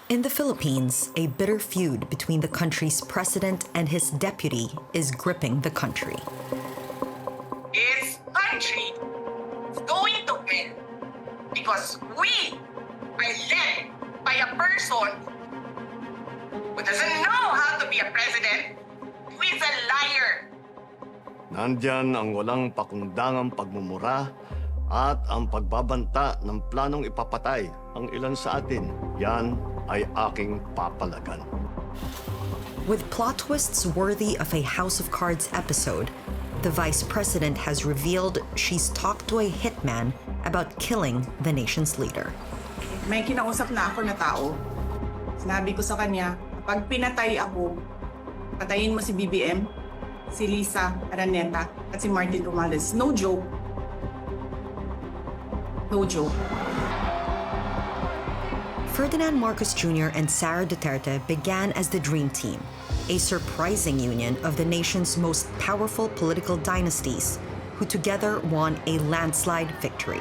In the Philippines, a bitter feud between the country's president and his deputy is gripping the country. This country is going to win because we are led by a person who doesn't know how to be a president, who is a liar. Nandyan ang walang pakundangang pagmumura at ang pagbabanta ng planong ipapatay ang ilan sa atin. Yan ay aking papalagan. With plot twists worthy of a House of Cards episode, the vice president has revealed she's talked to a hitman about killing the nation's leader. May kinausap na ako na tao. Sinabi ko sa kanya, pag pinatay ako, patayin mo si BBM, si Lisa, Araneta, at si Martin Romales. No joke. No joke. Ferdinand Marcos Jr. and Sara Duterte began as the Dream Team, a surprising union of the nation's most powerful political dynasties, who together won a landslide victory.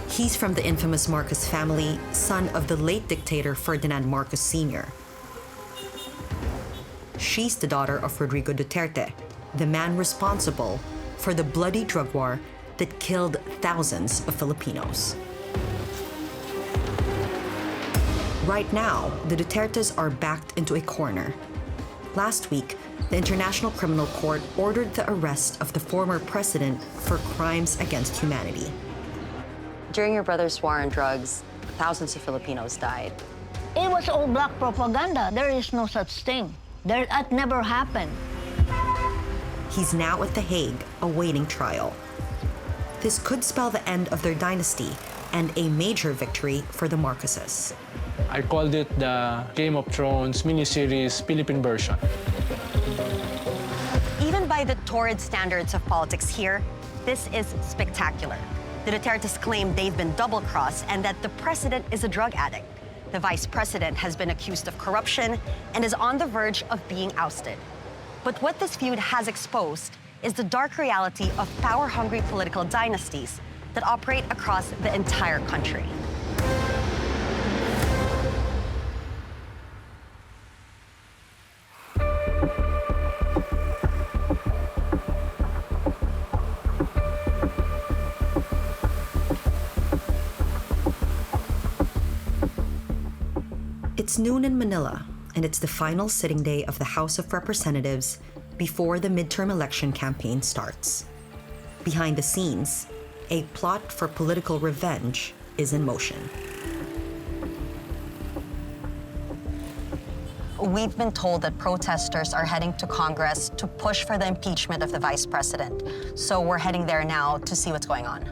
He's from the infamous Marcos family, son of the late dictator Ferdinand Marcos Sr. She's the daughter of Rodrigo Duterte, the man responsible for the bloody drug war that killed thousands of Filipinos. Right now, the Dutertes are backed into a corner. Last week, the International Criminal Court ordered the arrest of the former president for crimes against humanity. During your brother's war on drugs, thousands of Filipinos died. It was all black propaganda. There is no such thing. That never happened. He's now at The Hague, awaiting trial. This could spell the end of their dynasty and a major victory for the Marcoses. I called it the Game of Thrones miniseries Philippine version. Even by the torrid standards of politics here, this is spectacular. The Dutertes claim they've been double-crossed and that the president is a drug addict. The vice president has been accused of corruption and is on the verge of being ousted. But what this feud has exposed is the dark reality of power-hungry political dynasties that operate across the entire country. It's noon in Manila, and it's the final sitting day of the House of Representatives before the midterm election campaign starts. Behind the scenes, a plot for political revenge is in motion. We've been told that protesters are heading to Congress to push for the impeachment of the vice president. So we're heading there now to see what's going on.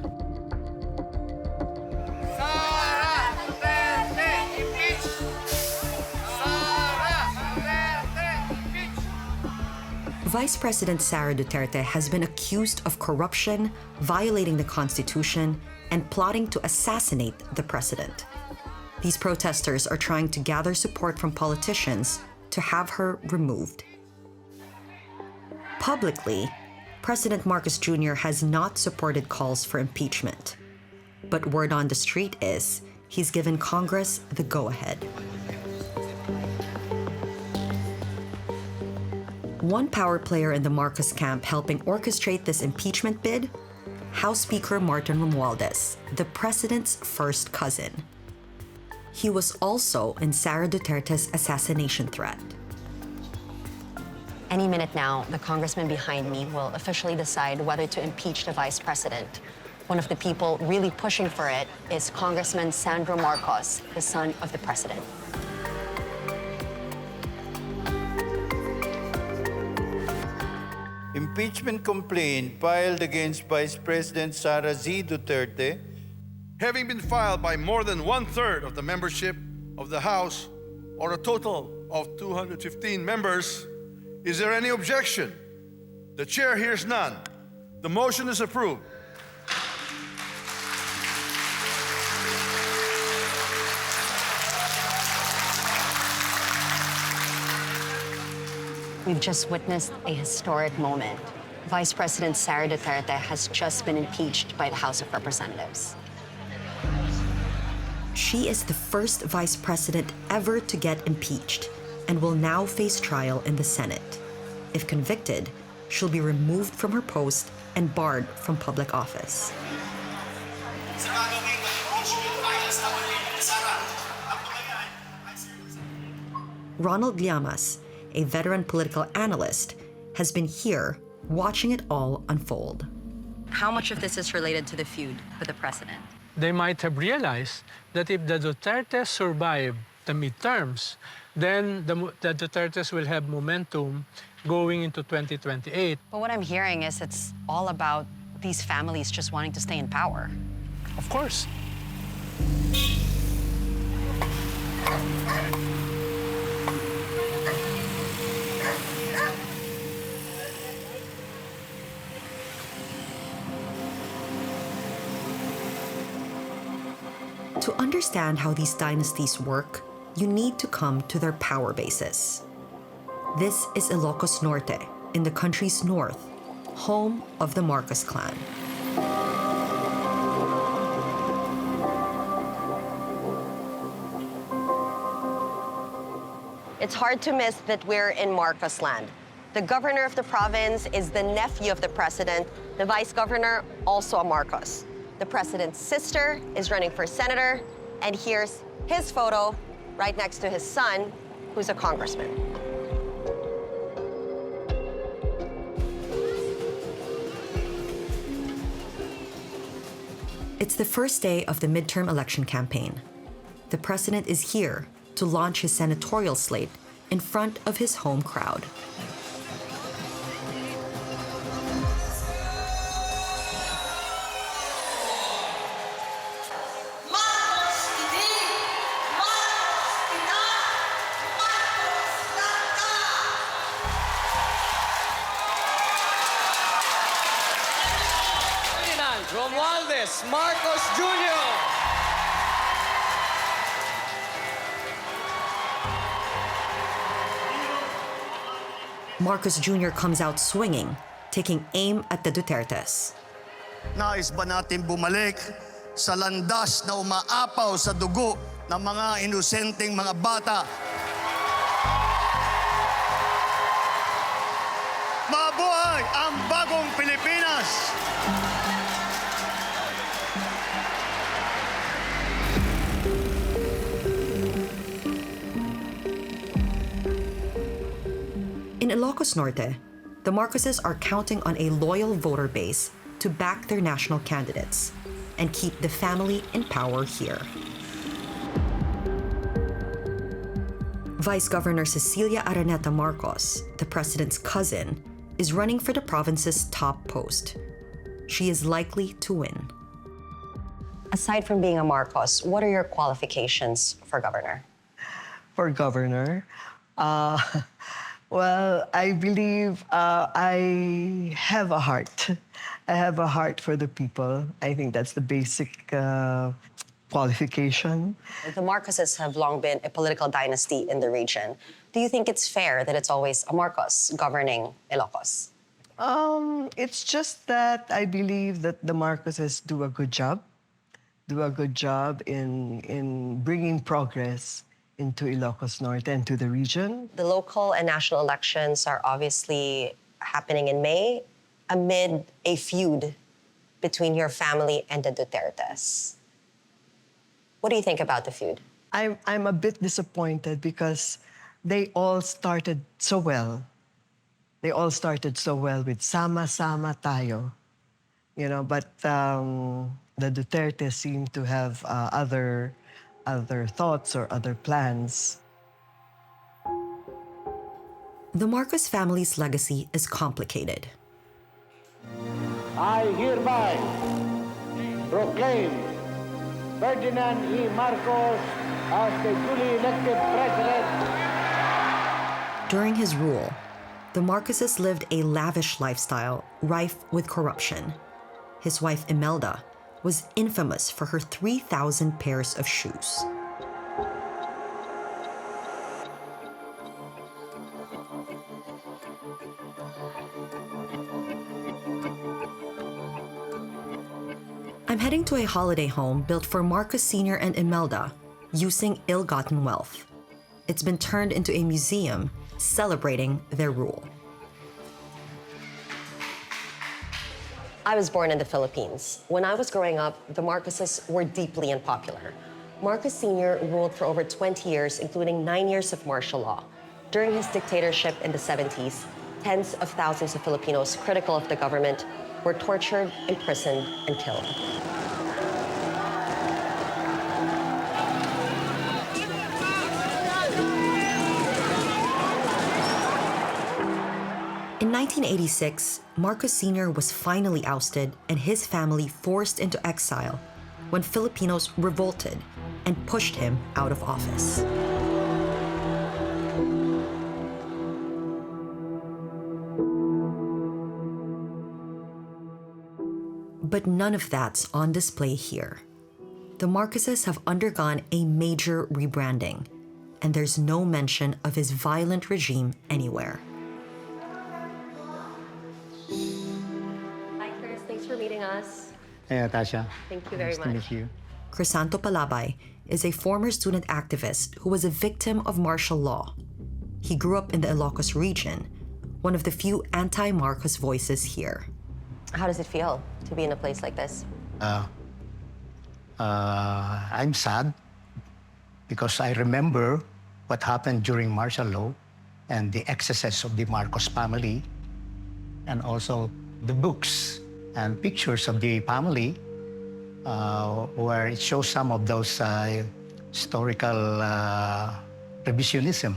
Vice President Sara Duterte has been accused of corruption, violating the Constitution, and plotting to assassinate the president. These protesters are trying to gather support from politicians to have her removed. Publicly, President Marcos Jr. has not supported calls for impeachment. But word on the street is he's given Congress the go-ahead. One power player in the Marcos camp helping orchestrate this impeachment bid? House Speaker Martin Romualdez, the president's first cousin. He was also in Sara Duterte's assassination threat. Any minute now, the congressman behind me will officially decide whether to impeach the vice president. One of the people really pushing for it is Congressman Sandro Marcos, the son of the president. Impeachment complaint filed against Vice President Sara Z. Duterte, having been filed by more than one-third of the membership of the House, or a total of 215 members, is there any objection? The chair hears none. The motion is approved. We've just witnessed a historic moment. Vice President Sara Duterte has just been impeached by the House of Representatives. She is the first vice president ever to get impeached and will now face trial in the Senate. If convicted, she'll be removed from her post and barred from public office. Ronald Llamas, a veteran political analyst, has been here watching it all unfold. How much of this is related to the feud with the president? They might have realized that if the Dutertes survive the midterms, then the Dutertes will have momentum going into 2028. But what I'm hearing is it's all about these families just wanting to stay in power. Of course. To understand how these dynasties work, you need to come to their power bases. This is Ilocos Norte, in the country's north, home of the Marcos clan. It's hard to miss that we're in Marcos land. The governor of the province is the nephew of the president, the vice governor, also a Marcos. The president's sister is running for senator, and here's his photo right next to his son, who's a congressman. It's the first day of the midterm election campaign. The president is here to launch his senatorial slate in front of his home crowd. Romualdez Marcos Jr. Marcos Jr. comes out swinging, taking aim at the Dutertes. Nais ba natin bumalik sa landas na umaapaw sa dugo ng mga inosenteng mga bata? Mabuhay ang bagong Pilipinas! In Ilocos Norte, the Marcoses are counting on a loyal voter base to back their national candidates and keep the family in power here. Vice Governor Cecilia Araneta Marcos, the president's cousin, is running for the province's top post. She is likely to win. Aside from being a Marcos, what are your qualifications for governor? For governor, well, I believe I have a heart. I have a heart for the people. I think that's the basic qualification. The Marcoses have long been a political dynasty in the region. Do you think it's fair that it's always a Marcos governing Ilocos? It's just that I believe that the Marcoses do a good job in bringing progress into Ilocos Norte and to the region. The local and national elections are obviously happening in May amid a feud between your family and the Dutertes. What do you think about the feud? I'm a bit disappointed because they all started so well. They all started so well with sama-sama tayo, you know, but the Dutertes seem to have other thoughts or other plans. The Marcos family's legacy is complicated. I hereby proclaim Ferdinand E. Marcos as the duly elected president. During his rule, the Marcoses lived a lavish lifestyle rife with corruption. His wife Imelda was infamous for her 3,000 pairs of shoes. I'm heading to a holiday home built for Marcos Sr. and Imelda using ill-gotten wealth. It's been turned into a museum celebrating their rule. I was born in the Philippines. When I was growing up, the Marcoses were deeply unpopular. Marcos Sr. ruled for over 20 years, including 9 years of martial law. During his dictatorship in the 70s, tens of thousands of Filipinos critical of the government were tortured, imprisoned, and killed. In 1986, Marcos Sr. was finally ousted and his family forced into exile when Filipinos revolted and pushed him out of office. But none of that's on display here. The Marcoses have undergone a major rebranding, and there's no mention of his violent regime anywhere. Hi, Chris. Thanks for meeting us. Hey, Natashya. Thank you very Nice much. to meet you. Crisanto Palabay is a former student activist who was a victim of martial law. He grew up in the Ilocos region, one of the few anti-Marcos voices here. How does it feel to be in a place like this? I'm sad because I remember what happened during martial law and the excesses of the Marcos family, and also the books and pictures of the family where it shows some of those historical revisionism.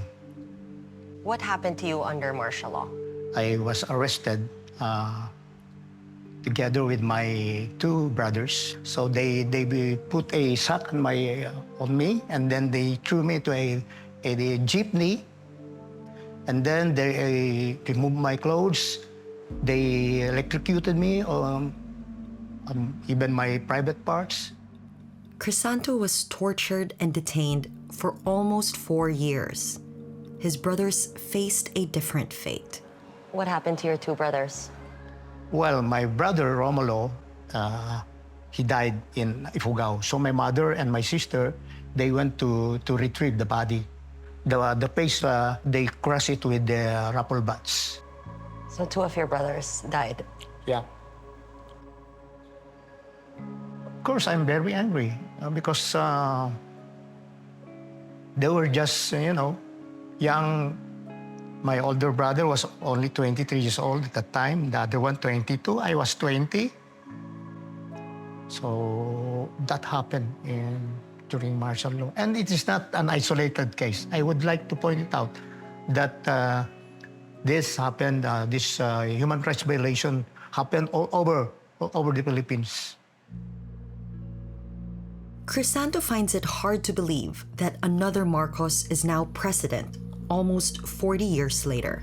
What happened to you under martial law? I was arrested together with my two brothers. So they put a sack on me, and then they threw me to a jeepney, and then they removed my clothes. They electrocuted me, even my private parts. Crisanto was tortured and detained for almost 4 years. His brothers faced a different fate. What happened to your two brothers? Well, my brother, Romulo, he died in Ifugao. So my mother and my sister, they went to retrieve the body. The place, they crushed it with the rifle butts. So two of your brothers died? Yeah. Of course, I'm very angry because they were just, young. My older brother was only 23 years old at the time. The other one, 22. I was 20. So that happened during martial law. And it is not an isolated case. I would like to point it out that this happened, this human rights violation happened all over the Philippines. Crisanto finds it hard to believe that another Marcos is now president almost 40 years later.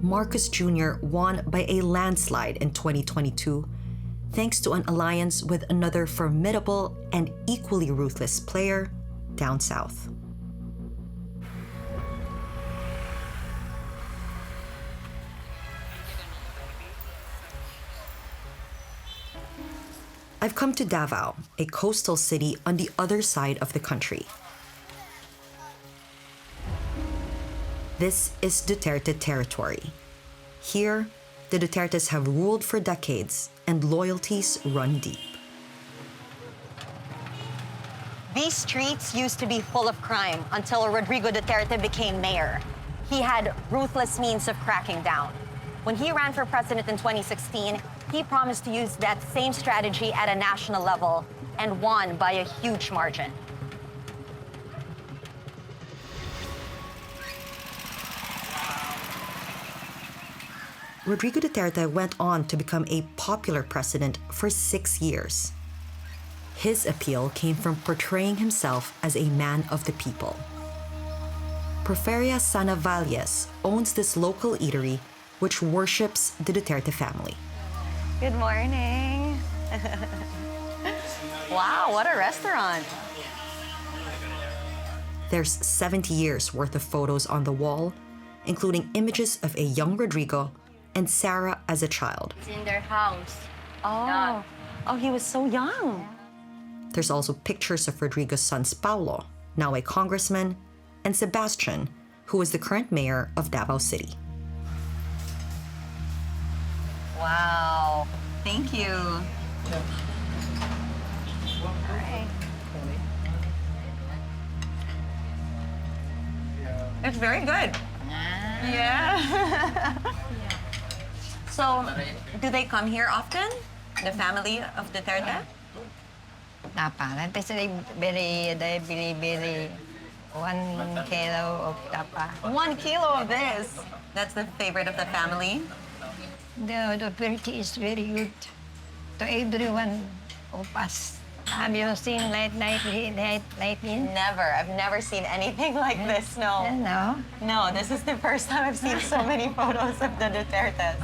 Marcos Jr. won by a landslide in 2022 thanks to an alliance with another formidable and equally ruthless player down south. I've come to Davao, a coastal city on the other side of the country. This is Duterte territory. Here, the Dutertes have ruled for decades and loyalties run deep. These streets used to be full of crime until Rodrigo Duterte became mayor. He had ruthless means of cracking down. When he ran for president in 2016, he promised to use that same strategy at a national level and won by a huge margin. Rodrigo Duterte went on to become a popular president for 6 years. His appeal came from portraying himself as a man of the people. Porfiria Sana Valles owns this local eatery which worships the Duterte family. Good morning. Wow, what a restaurant. There's 70 years worth of photos on the wall, including images of a young Rodrigo and Sara as a child. It's in their house. Oh. Oh, he was so young. There's also pictures of Rodrigo's sons Paulo, now a congressman, and Sebastian, who is the current mayor of Davao City. Wow. Thank you. It's very good. Yeah. So, do they come here often? The family of Duterte? Tapa. That is very 1 kilo of tapa. 1 kilo of this. That's the favorite of the family. The Duterte is very good to everyone of us. Have you seen lately? Never. I've never seen anything like this, no. No? No, this is the first time I've seen so many photos of the Dutertes.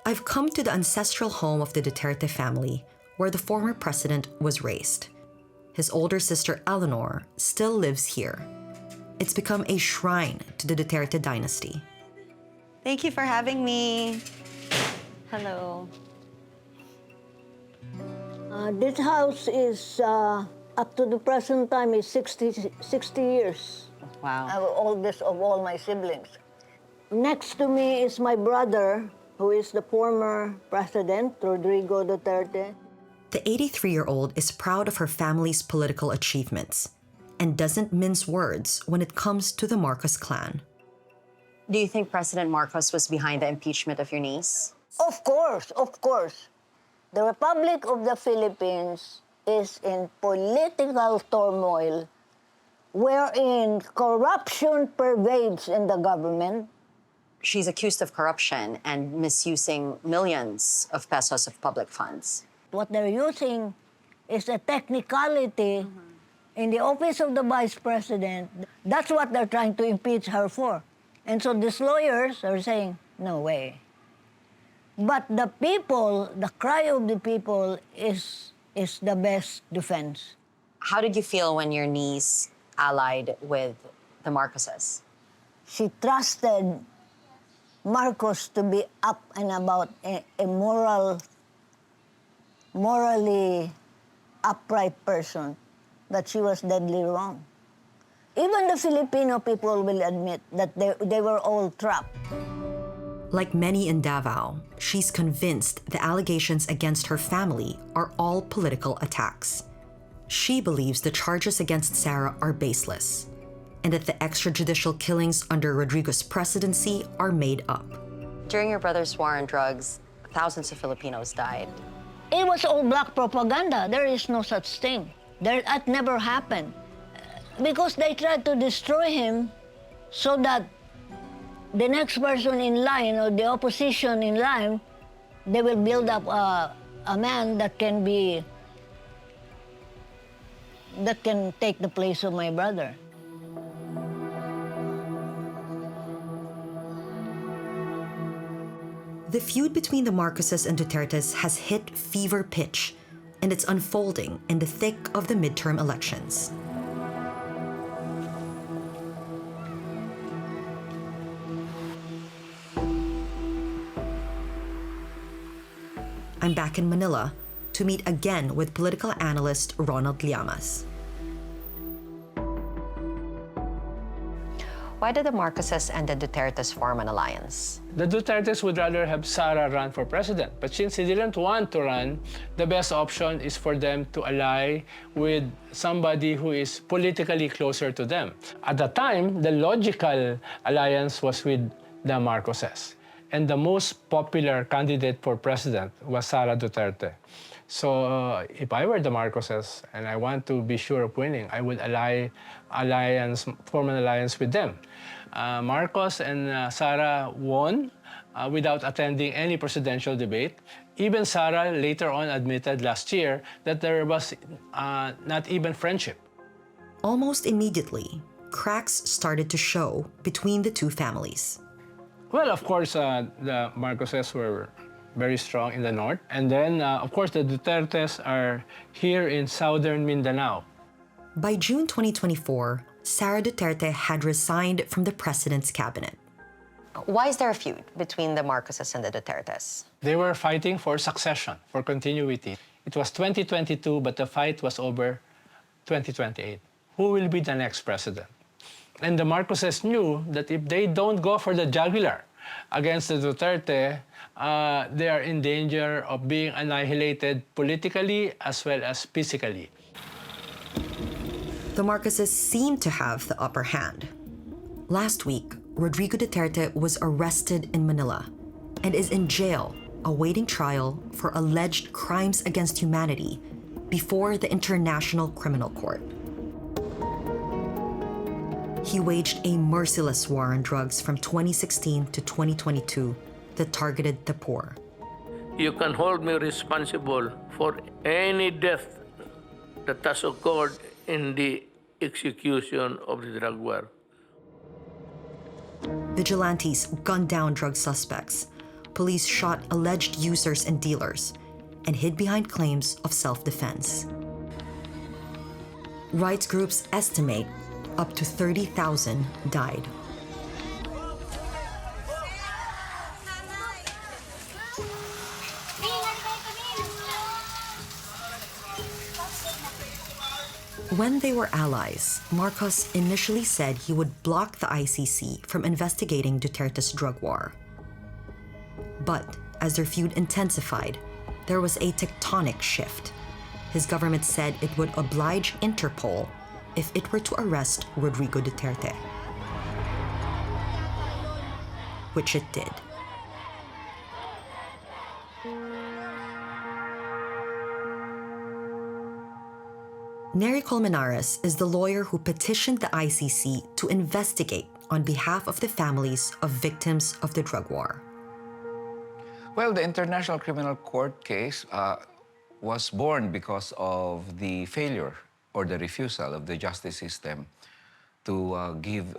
I've come to the ancestral home of the Duterte family, where the former president was raised. His older sister Eleanor still lives here. It's become a shrine to the Duterte dynasty. Thank you for having me. Hello. This house is, up to the present time, is 60 years. Wow. I'm oldest of all my siblings. Next to me is my brother, who is the former president, Rodrigo Duterte. The 83-year-old is proud of her family's political achievements and doesn't mince words when it comes to the Marcos clan. Do you think President Marcos was behind the impeachment of your niece? Of course, of course. The Republic of the Philippines is in political turmoil wherein corruption pervades in the government. She's accused of corruption and misusing millions of pesos of public funds. What they're using is a technicality in the office of the vice president. That's what they're trying to impeach her for. And so these lawyers are saying, no way. But the people, the cry of the people is the best defense. How did you feel when your niece allied with the Marcoses? She trusted Marcos to be up and about, a morally upright person, that she was deadly wrong. Even the Filipino people will admit that they were all trapped. Like many in Davao, she's convinced the allegations against her family are all political attacks. She believes the charges against Sara are baseless, and that the extrajudicial killings under Rodrigo's presidency are made up. During your brother's war on drugs, thousands of Filipinos died. It was all black propaganda. There is no such thing. That never happened. Because they tried to destroy him so that the next person in line or the opposition in line, they will build up a man that can take the place of my brother. The feud between the Marcoses and Dutertes has hit fever pitch, and it's unfolding in the thick of the midterm elections. I'm back in Manila to meet again with political analyst Ronald Llamas. Why did the Marcoses and the Dutertes form an alliance? The Dutertes would rather have Sara run for president, but since he didn't want to run, the best option is for them to ally with somebody who is politically closer to them. At the time, the logical alliance was with the Marcoses, and the most popular candidate for president was Sara Duterte. So if I were the Marcoses and I want to be sure of winning, I would form an alliance with them. Marcos and Sara won without attending any presidential debate. Even Sara later on admitted last year that there was not even friendship. Almost immediately, cracks started to show between the two families. Well, of course, the Marcoses were very strong in the north. And then, of course, the Dutertes are here in southern Mindanao. By June 2024, Sara Duterte had resigned from the president's cabinet. Why is there a feud between the Marcoses and the Dutertes? They were fighting for succession, for continuity. It was 2022, but the fight was over 2028. Who will be the next president? And the Marcoses knew that if they don't go for the jugular against the Duterte, they are in danger of being annihilated politically as well as physically. The Marcoses seemed to have the upper hand. Last week, Rodrigo Duterte was arrested in Manila and is in jail awaiting trial for alleged crimes against humanity before the International Criminal Court. He waged a merciless war on drugs from 2016 to 2022 that targeted the poor. You can hold me responsible for any death that has occurred in the execution of the drug war. Vigilantes gunned down drug suspects. Police shot alleged users and dealers and hid behind claims of self-defense. Rights groups estimate up to 30,000 died. When they were allies, Marcos initially said he would block the ICC from investigating Duterte's drug war. But as their feud intensified, there was a tectonic shift. His government said it would oblige Interpol if it were to arrest Rodrigo Duterte, which it did. Neri Colmenares is the lawyer who petitioned the ICC to investigate on behalf of the families of victims of the drug war. Well, the International Criminal Court case was born because of the failure or the refusal of the justice system to give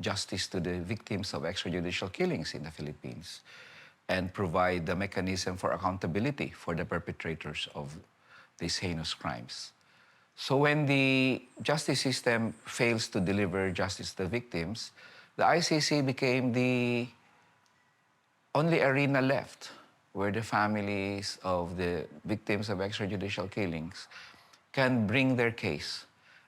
justice to the victims of extrajudicial killings in the Philippines and provide the mechanism for accountability for the perpetrators of these heinous crimes. So when the justice system fails to deliver justice to the victims, the ICC became the only arena left where the families of the victims of extrajudicial killings can bring their case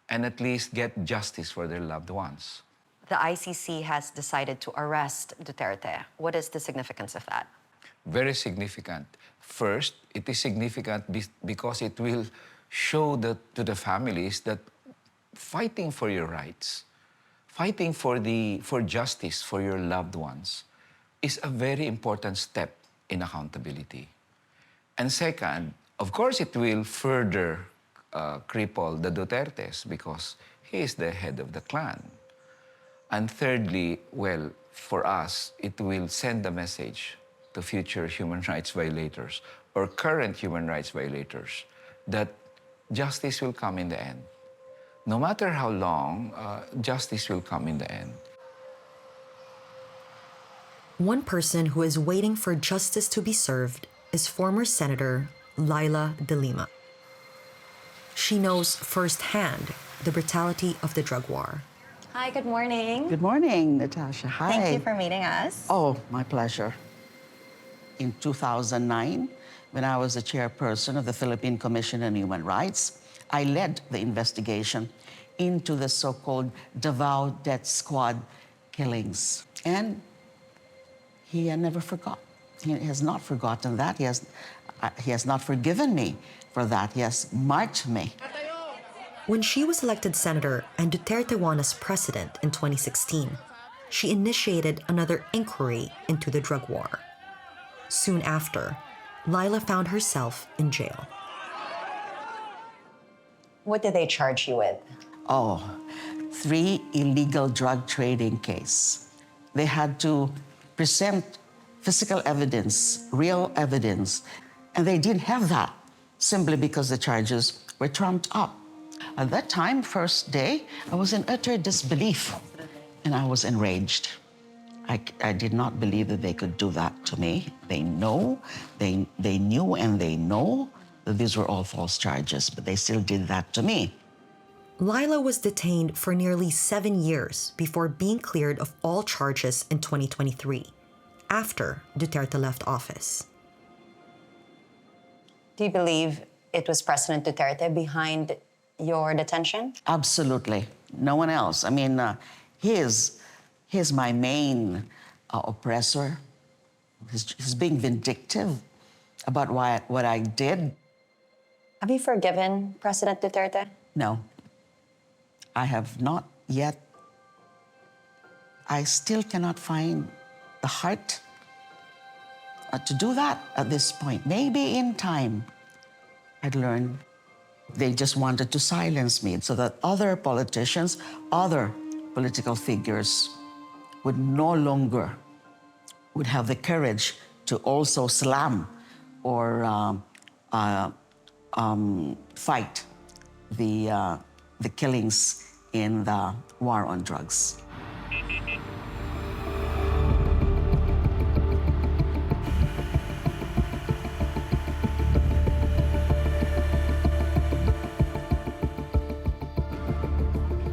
and at least get justice for their loved ones. The ICC has decided to arrest Duterte. What is the significance of that? Very significant. First, it is significant because it will show to the families that fighting for your rights, fighting for justice for your loved ones is a very important step in accountability. And second, of course, it will further cripple the Dutertes because he is the head of the clan. And thirdly, well, for us, it will send a message to future human rights violators or current human rights violators that justice will come in the end. No matter how long, justice will come in the end. One person who is waiting for justice to be served is former Senator Leila M de Lima. She knows firsthand the brutality of the drug war. Hi, good morning. Good morning, Natasha. Hi. Thank you for meeting us. Oh, my pleasure. In 2009, when I was the chairperson of the Philippine Commission on Human Rights, I led the investigation into the so-called Davao Death Squad killings. And he never forgot. He has not forgotten that. He has not forgiven me for that. He has marked me. When she was elected senator and Duterte won as president in 2016, she initiated another inquiry into the drug war. Soon after, Leila found herself in jail. What did they charge you with? Oh, 3 illegal drug trading cases. They had to present physical evidence, real evidence, and they didn't have that simply because the charges were trumped up. At that time, first day, I was in utter disbelief and I was enraged. I did not believe that they could do that to me. They knew and they know that these were all false charges, but they still did that to me. Leila was detained for nearly 7 years before being cleared of all charges in 2023, after Duterte left office. Do you believe it was President Duterte behind your detention? Absolutely. No one else. I mean, he's my main oppressor. He's being vindictive about what I did. Have you forgiven President Duterte? No. I have not yet. I still cannot find the heart to do that at this point. Maybe in time, I'd learn. They just wanted to silence me so that other politicians, other political figures would no longer would have the courage to also slam or fight the killings in the war on drugs.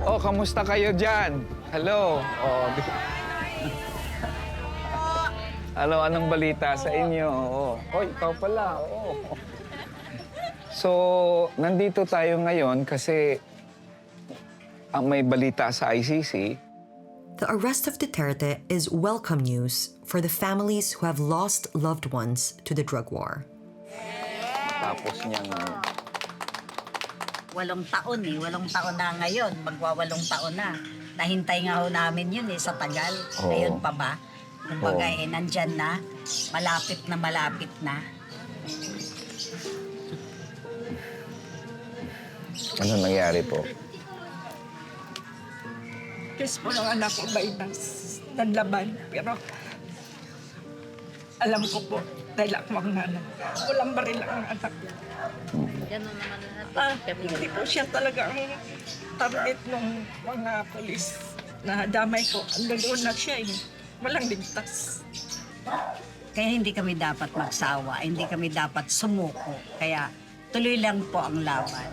Oh, kamusta kayo dyan? Hello. Oh, Hello, anong balita sa inyo? Oh, ikaw pala. Oh. So, nandito tayo ngayon kasi ang may balita sa ICC. The arrest of Duterte is welcome news for the families who have lost loved ones to the drug war. Tapos niyang 8 taon 8 taon na ngayon, magwa-8 taon na. Nahintay nga ho namin yun sa tagal. Ngayon pa ba? Kumbaga nandyan na, malapit na. Ano nangyari po? Kiss po ng anak ko ba'y nanlaban. Pero alam ko po, dahil ako ang nanay. Walang baril ang anak ko. Hindi po siya talaga ang target ng mga polis na damay ko. Doon na siya walang ligtas. Kaya hindi kami dapat magsawa, hindi kami dapat sumuko. Kaya tuloy lang po ang laban.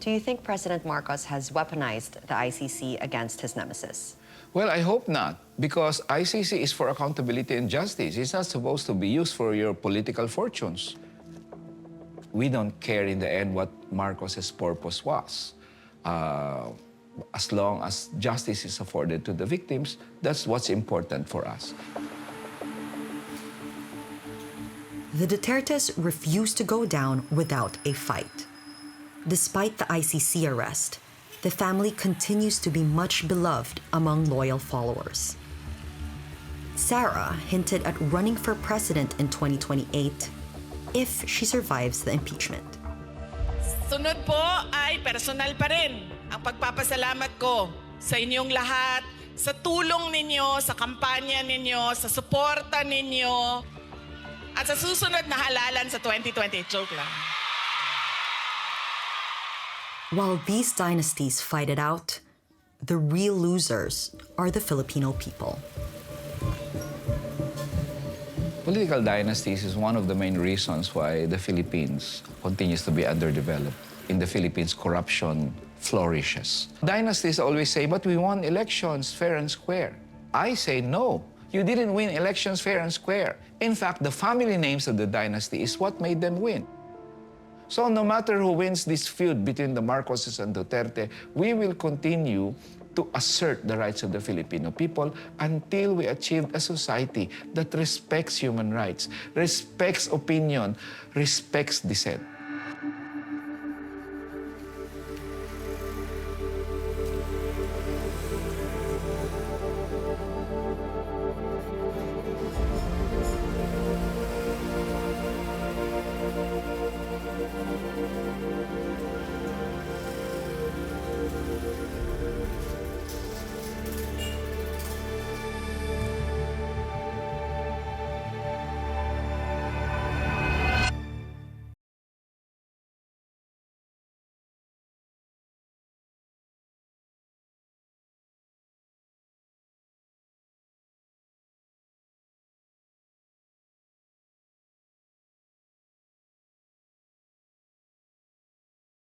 Do you think President Marcos has weaponized the ICC against his nemesis? Well, I hope not, because ICC is for accountability and justice. It's not supposed to be used for your political fortunes. We don't care in the end what Marcos's purpose was. As long as justice is afforded to the victims, that's what's important for us. The Dutertes refused to go down without a fight. Despite the ICC arrest, the family continues to be much beloved among loyal followers. Sara hinted at running for president in 2028 if she survives the impeachment. Sunod po ay personal pa rin ang pagpapasalamat ko sa inyong lahat, sa tulong ninyo, sa kampanya ninyo, sa suporta ninyo, at sa susunod na halalan sa 2020. Joke lang. While these dynasties fight it out, the real losers are the Filipino people. Political dynasties is one of the main reasons why the Philippines continues to be underdeveloped. In the Philippines, corruption flourishes. Dynasties always say, but we won elections fair and square. I say, no, you didn't win elections fair and square. In fact, the family names of the dynasty is what made them win. So no matter who wins this feud between the Marcoses and Duterte, we will continue to assert the rights of the Filipino people until we achieve a society that respects human rights, respects opinion, respects dissent.